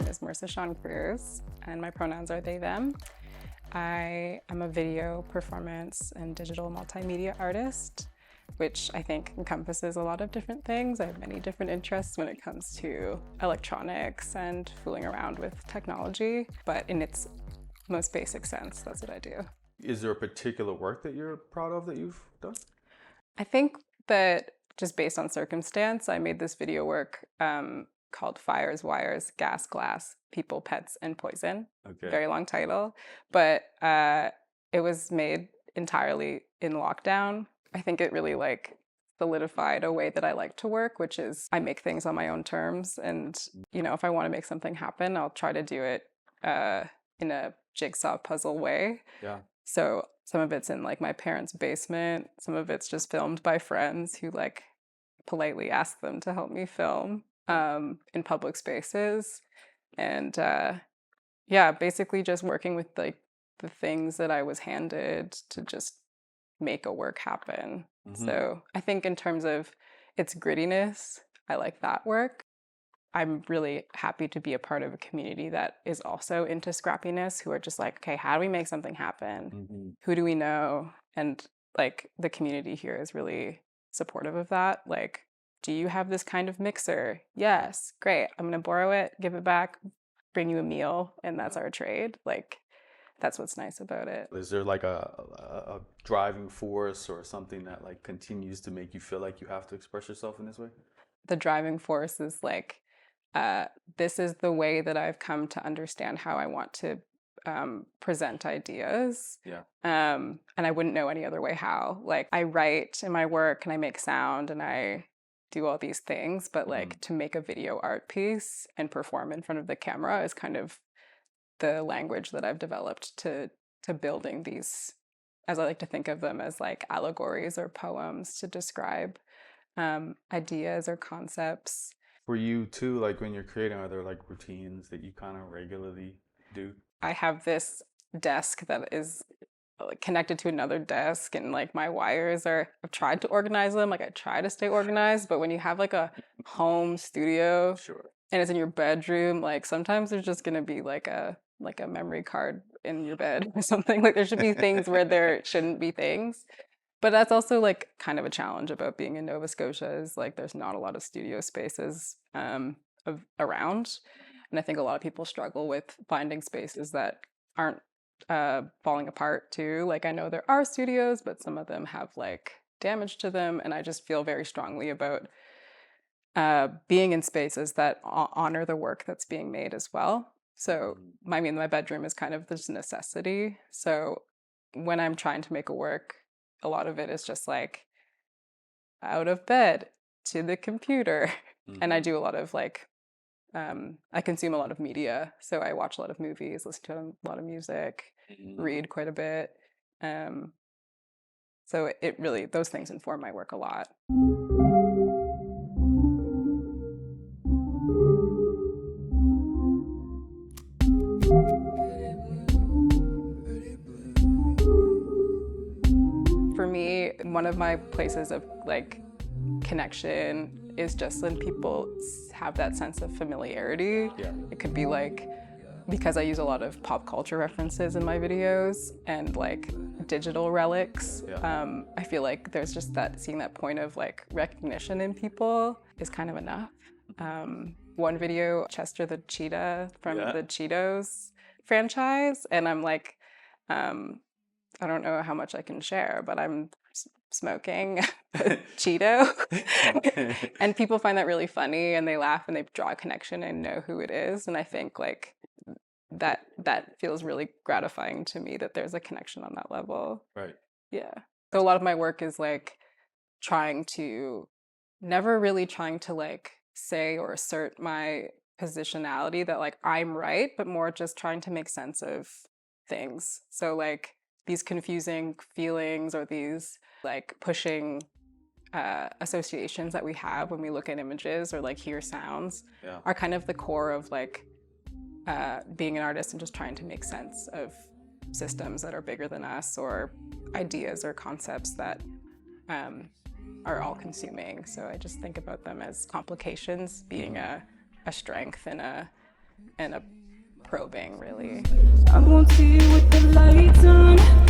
is Marissa Sean Cruz, and my pronouns are they, them. I am a video, performance, and digital multimedia artist, which I think encompasses a lot of different things. I have many different interests when it comes to electronics and fooling around with technology, but in its most basic sense, that's what I do. Is there a particular work that you're proud of that you've done? I think that just based on circumstance, I made this video work called Fires, Wires, Gas, Glass, People, Pets, and Poison. Okay. Very long title, but it was made entirely in lockdown. I think it really solidified a way that I like to work, which is I make things on my own terms. And, you know, if I want to make something happen, I'll try to do it in a jigsaw puzzle way. Yeah. So some of it's in my parents' basement. Some of it's just filmed by friends who politely ask them to help me film in public spaces. And yeah, basically just working with the things that I was handed to just make a work happen. Mm-hmm. So I think in terms of its grittiness, I like that work. I'm really happy to be a part of a community that is also into scrappiness, who are just okay, how do we make something happen? Mm-hmm. Who do we know? And the community here is really supportive of that. Do you have this kind of mixer? Yes, great. I'm gonna borrow it, give it back, bring you a meal, and that's our trade. That's what's nice about it. Is there a driving force or something that continues to make you feel like you have to express yourself in this way? The driving force is this is the way that I've come to understand how I want to present ideas. Yeah. And I wouldn't know any other way how. I write in my work and I make sound and I do all these things, but to make a video art piece and perform in front of the camera is kind of the language that I've developed to building these, as I like to think of them as allegories or poems to describe ideas or concepts. For you too, when you're creating, are there routines that you kind of regularly do? I have this desk that is connected to another desk, and my wires are, I've tried to organize them, I try to stay organized, but when you have a home studio, sure, and it's in your bedroom, sometimes there's just gonna be a memory card in your bed or something. There should be things where there shouldn't be things. But that's also kind of a challenge about being in Nova Scotia is there's not a lot of studio spaces around. And I think a lot of people struggle with finding spaces that aren't falling apart too. I know there are studios, but some of them have damage to them. And I just feel very strongly about being in spaces that honor the work that's being made as well. So my bedroom is kind of this necessity. So when I'm trying to make a work, a lot of it is just out of bed to the computer. Mm-hmm. And I do a lot of I consume a lot of media. So I watch a lot of movies, listen to a lot of music, read quite a bit. So it really, those things inform my work a lot. For me, one of my places of connection is just when people have that sense of familiarity. Yeah. It could be because I use a lot of pop culture references in my videos and digital relics. Yeah. I feel there's just seeing that point of recognition in people is kind of enough. One video, Chester the cheetah from the Cheetos franchise, and I'm I don't know how much I can share, but I'm smoking a Cheeto. And people find that really funny and they laugh and they draw a connection and know who it is. And I think that feels really gratifying to me that there's a connection on that level. Right. Yeah. So a lot of my work is never really trying to say or assert my positionality that I'm right, but more just trying to make sense of things. So these confusing feelings or these pushing associations that we have when we look at images or hear sounds are kind of the core of being an artist and just trying to make sense of systems that are bigger than us or ideas or concepts that are all consuming. So I just think about them as complications being a strength and and a probing, really. I won't see you with the lights on.